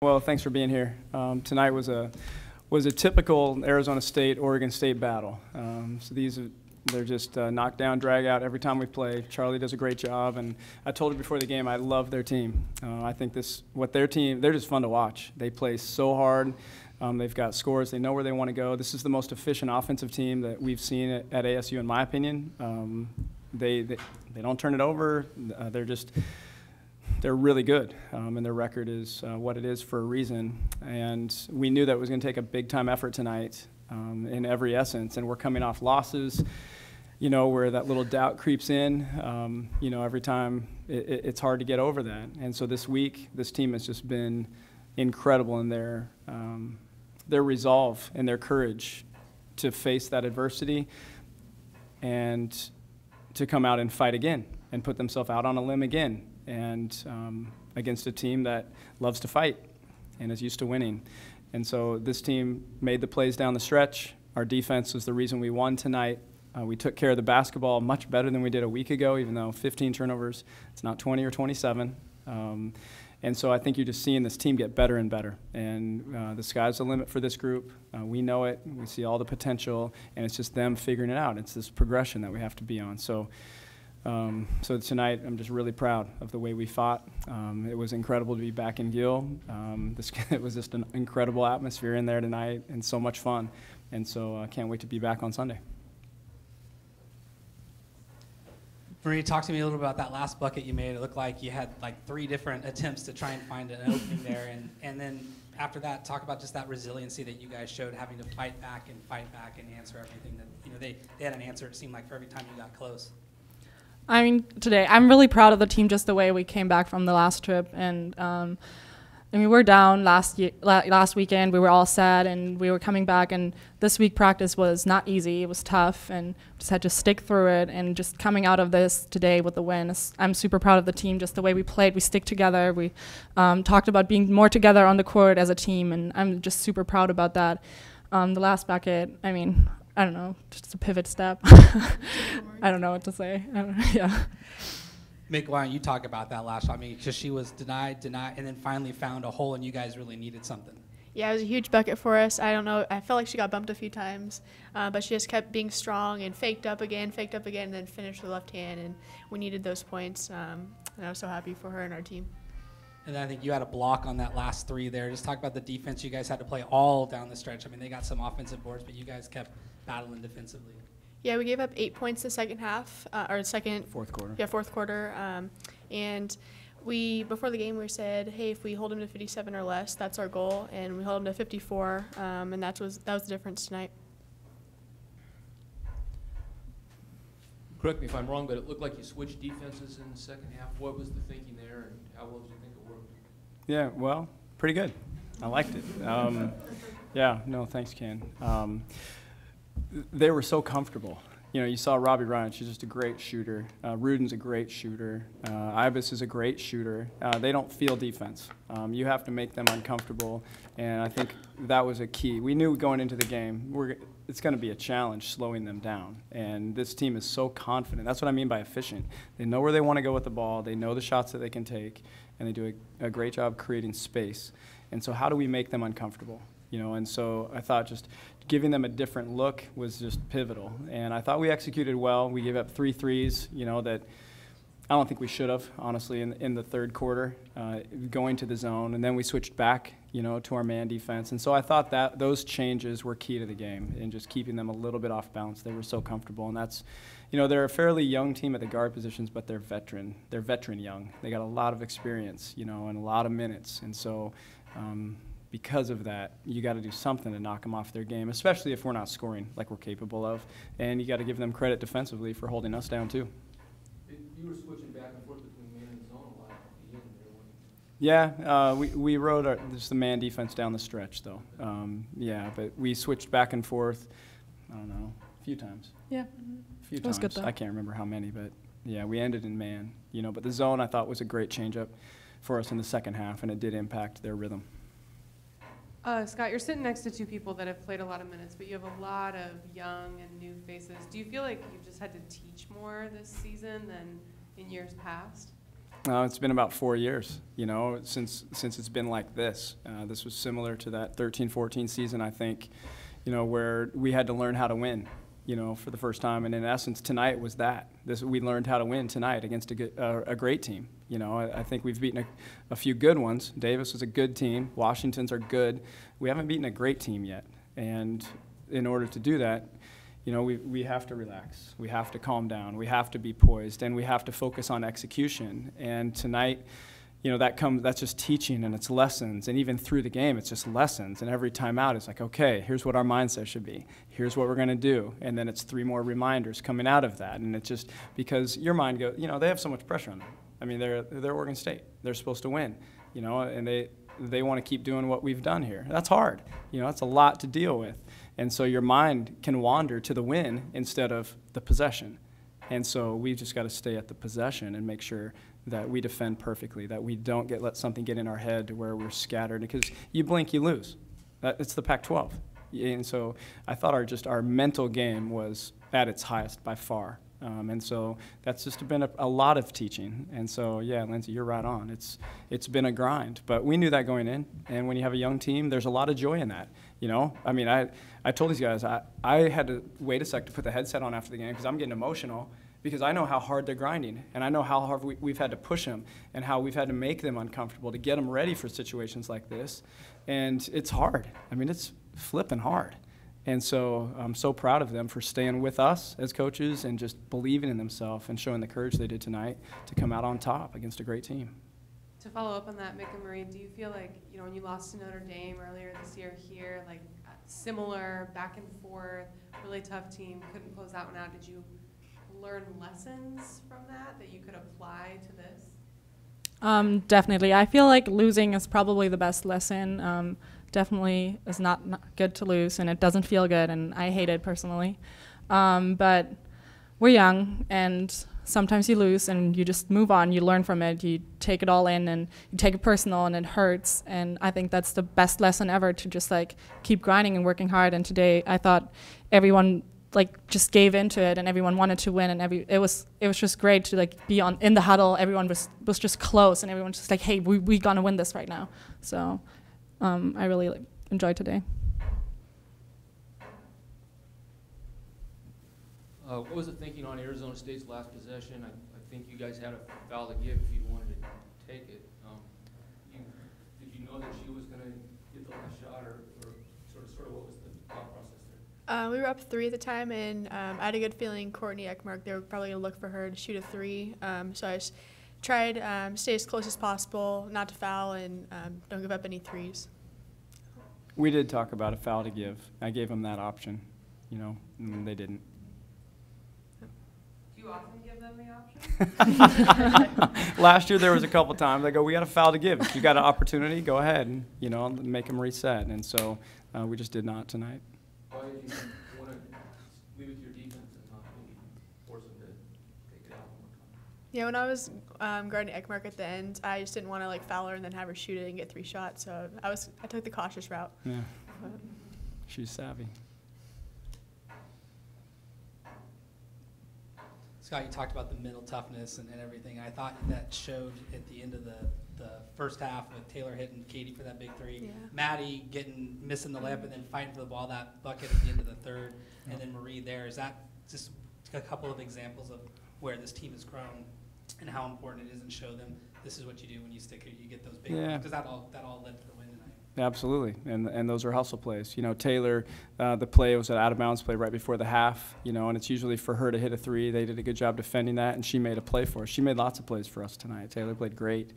Well, thanks for being here. Tonight was a typical Arizona State Oregon State battle. They're just knockdown, drag out every time we play. Charlie does a great job, and I told her before the game I love their team. I think they're just fun to watch. They play so hard. They've got scores. They know where they want to go. This is the most efficient offensive team that we've seen at ASU, in my opinion. They don't turn it over. They're really good, and their record is what it is for a reason. And we knew that it was going to take a big-time effort tonight in every essence, and we're coming off losses, where that little doubt creeps in. Every time it's hard to get over that. And so this week, this team has just been incredible in their resolve and their courage to face that adversity and to come out and fight again and put themselves out on a limb again. And against a team that loves to fight and is used to winning. And so this team made the plays down the stretch. Our defense was the reason we won tonight. We took care of the basketball much better than we did a week ago, even though 15 turnovers, it's not 20 or 27. And so I think you're just seeing this team get better and better. And the sky's the limit for this group. We know it. We see all the potential, and it's just them figuring it out. It's this progression that we have to be on. So tonight, I'm just really proud of the way we fought. It was incredible to be back in Gill. It was just an incredible atmosphere in there tonight and so much fun. And so I can't wait to be back on Sunday. Marie, talk to me a little about that last bucket you made. It looked like you had like 3 different attempts to try and find an opening there. And then after that, talk about just that resiliency that you guys showed, having to fight back and answer everything that, they had an answer, it seemed like, for every time you got close. I mean, today, I'm really proud of the team, just the way we came back from the last trip. And we're down last weekend. We were all sad, and we were coming back. And this week practice was not easy. It was tough, and just had to stick through it. And just coming out of this today with the win, I'm super proud of the team, just the way we played. We stick together. We talked about being more together on the court as a team, and I'm just super proud about that. The last bucket, I don't know, just a pivot step. I don't know what to say. Yeah. Mick, why don't you talk about that last shot? Because she was denied, and then finally found a hole, and you guys really needed something. Yeah, it was a huge bucket for us. I don't know. I felt like she got bumped a few times, but she just kept being strong and faked up again, and then finished with the left hand, and we needed those points. And I was so happy for her and our team. And then I think you had a block on that last 3 there. Just talk about the defense you guys had to play all down the stretch. They got some offensive boards, but you guys kept battling defensively. Yeah, we gave up 8 points the second half, Fourth quarter. Yeah, fourth quarter. And before the game, we said, hey, if we hold them to 57 or less, that's our goal. And we held them to 54, and that was the difference tonight. Correct me if I'm wrong, but it looked like you switched defenses in the second half. What was the thinking there, and how well did you think it worked? Yeah, well, pretty good. I liked it. Yeah, no, thanks, Ken. They were so comfortable. You saw Robbie Ryan. She's just a great shooter. Ruden's a great shooter. Ibis is a great shooter. They don't feel defense. You have to make them uncomfortable, and I think that was a key. We knew going into the game it's going to be a challenge slowing them down, and this team is so confident. That's what I mean by efficient. They know where they want to go with the ball. They know the shots that they can take, and they do a great job creating space. And so how do we make them uncomfortable? And so I thought just giving them a different look was just pivotal. And I thought we executed well. We gave up 3 threes, that I don't think we should have, honestly, in the third quarter, going to the zone. And then we switched back, to our man defense. And so I thought that those changes were key to the game and just keeping them a little bit off balance. They were so comfortable. And that's, they're a fairly young team at the guard positions, but they're veteran. They're veteran young. They got a lot of experience, and a lot of minutes. And so because of that, you got to do something to knock them off their game, especially if we're not scoring like we're capable of. And you got to give them credit defensively for holding us down too. You were switching back and forth between man and zone a lot at the end there. Yeah, we rode just the man defense down the stretch though. Yeah, but we switched back and forth, I don't know, a few times. Yeah. A few It was times. good though. I can't remember how many, but yeah, we ended in man. But the zone I thought was a great changeup for us in the second half, and it did impact their rhythm. Scott, you're sitting next to 2 people that have played a lot of minutes, but you have a lot of young and new faces. Do you feel like you've just had to teach more this season than in years past? It's been about 4 years, you know, since it's been like this. This was similar to that 13-14 season, I think, you know, where we had to learn how to win, you know, for the first time. And in essence, tonight was that. We learned how to win tonight against a great team. You know, I think we've beaten a few good ones. Davis was a good team. Washington's are good. We haven't beaten a great team yet. And in order to do that, you know, we have to relax. We have to calm down. We have to be poised, and we have to focus on execution. And tonight, you know, that's just teaching, and it's lessons. And even through the game, it's just lessons. And every time out, it's like, okay, here's what our mindset should be. Here's what we're going to do. And then it's 3 more reminders coming out of that. And it's just because your mind goes, you know, they have so much pressure on them. I mean, they're Oregon State. They're supposed to win, you know, and they want to keep doing what we've done here. That's hard. You know, that's a lot to deal with. And so your mind can wander to the win instead of the possession. And so we've just got to stay at the possession and make sure that we defend perfectly, that we don't let something get in our head to where we're scattered. Because you blink, you lose. It's the Pac-12. And so I thought our mental game was at its highest by far. And so that's just been a lot of teaching. And so, yeah, Lindsay, you're right on. It's been a grind. But we knew that going in. And when you have a young team, there's a lot of joy in that. You know, I mean, I told these guys I had to wait a sec to put the headset on after the game because I'm getting emotional because I know how hard they're grinding. And I know how hard we've had to push them and how we've had to make them uncomfortable to get them ready for situations like this. And it's hard. I mean, it's flipping hard. And so I'm so proud of them for staying with us as coaches and just believing in themselves and showing the courage they did tonight to come out on top against a great team. To follow up on that, Mick and Marie, do you feel like, you know, when you lost to Notre Dame earlier this year here, like similar back and forth, really tough team, couldn't close that one out, did you learn lessons from that you could apply to this? Definitely. I feel like losing is probably the best lesson. Definitely is not good to lose, and it doesn't feel good, and I hate it personally. But we're young, and sometimes you lose, and you just move on. You learn from it. You take it all in, and you take it personal, and it hurts. And I think that's the best lesson ever, to just like keep grinding and working hard. And today, I thought everyone like just gave into it, and everyone wanted to win, and it was just great to like be in the huddle. Everyone was just close, and everyone was just like, hey, we gonna win this right now. So I really enjoyed today. What was the thinking on Arizona State's last possession? I think you guys had a foul to give if you wanted to take it. Did you know that she was going to get the last shot, or sort of what was the thought process there? We were up 3 at the time, and I had a good feeling Courtney Ekmark, they were probably going to look for her to shoot a 3. So I just tried to stay as close as possible, not to foul, and don't give up any 3s. We did talk about a foul to give. I gave them that option, you know, and they didn't. Do you often give them the option? Last year there was a couple times I go, we got a foul to give. If you got an opportunity, go ahead and, you know, make them reset. And so we just did not tonight. Why did you want to leave it to your defense and not maybe force them to take it out one more time? Yeah, when I was guarding Ekmark at the end, I just didn't want to like foul her and then have her shoot it and get 3 shots. So I took the cautious route. Yeah, But she's savvy. Scott, you talked about the mental toughness and everything. I thought that showed at the end of the first half with Taylor hitting Katie for that big 3. Yeah. Maddie missing the layup and then fighting for the ball, that bucket at the end of the third, and then Marie there. Is that just a couple of examples of where this team has grown and how important it is, and show them this is what you do when you stick it, you get those big ones? Because that all led to the win tonight. Absolutely, and those are hustle plays. You know, Taylor, the play was an out-of-bounds play right before the half, you know, and it's usually for her to hit a 3. They did a good job defending that, and she made a play for us. She made lots of plays for us tonight. Taylor played great.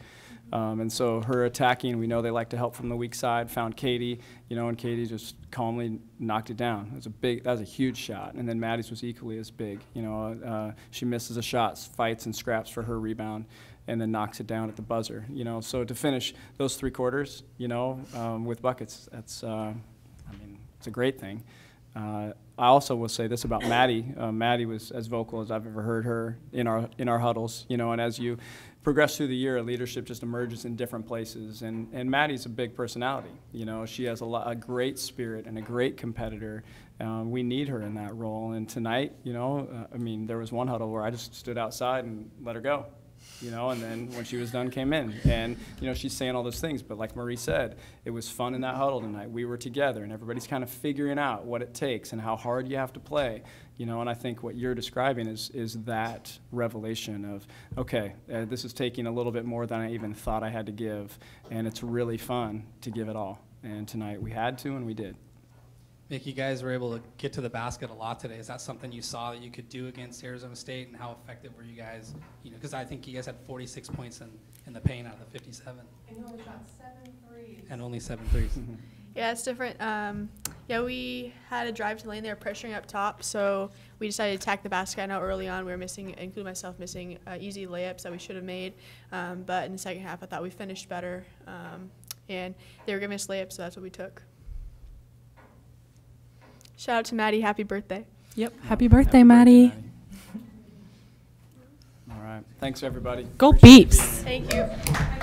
And so her attacking, we know they like to help from the weak side, found Katie, you know, and Katie just calmly knocked it down. That was a huge shot. And then Maddie's was equally as big. You know, she misses a shot, fights and scraps for her rebound, and then knocks it down at the buzzer. You know, so to finish those 3 quarters, you know, with buckets, that's, I mean, it's a great thing. I also will say this about Maddie. Maddie was as vocal as I've ever heard her in our huddles. You know, and as you progress through the year, leadership just emerges in different places. And Maddie's a big personality. You know, she has a great spirit and a great competitor. We need her in that role. And tonight, you know, I mean, there was one huddle where I just stood outside and let her go. you know, and then when she was done, came in. And, you know, she's saying all those things, but like Marie said, it was fun in that huddle tonight. We were together, and everybody's kind of figuring out what it takes and how hard you have to play, you know, and I think what you're describing is that revelation of, okay, this is taking a little bit more than I even thought I had to give, and it's really fun to give it all. And tonight we had to, and we did. Mick, you guys were able to get to the basket a lot today. Is that something you saw that you could do against Arizona State, and how effective were you guys? You know, because I think you guys had 46 points in the paint out of the 57. And you only shot 7 threes. And only 7 threes. Yeah, it's different. Yeah, we had a drive to the lane. They were pressuring up top, so we decided to attack the basket. I know early on we were missing, including myself, missing easy layups that we should have made. But in the second half, I thought we finished better. And they were giving us layups, so that's what we took. Shout out to Maddie. Happy birthday. Yep. Happy birthday, Maddie. All right. Thanks, everybody. Go Appreciate you Beeps. being here. Thank you.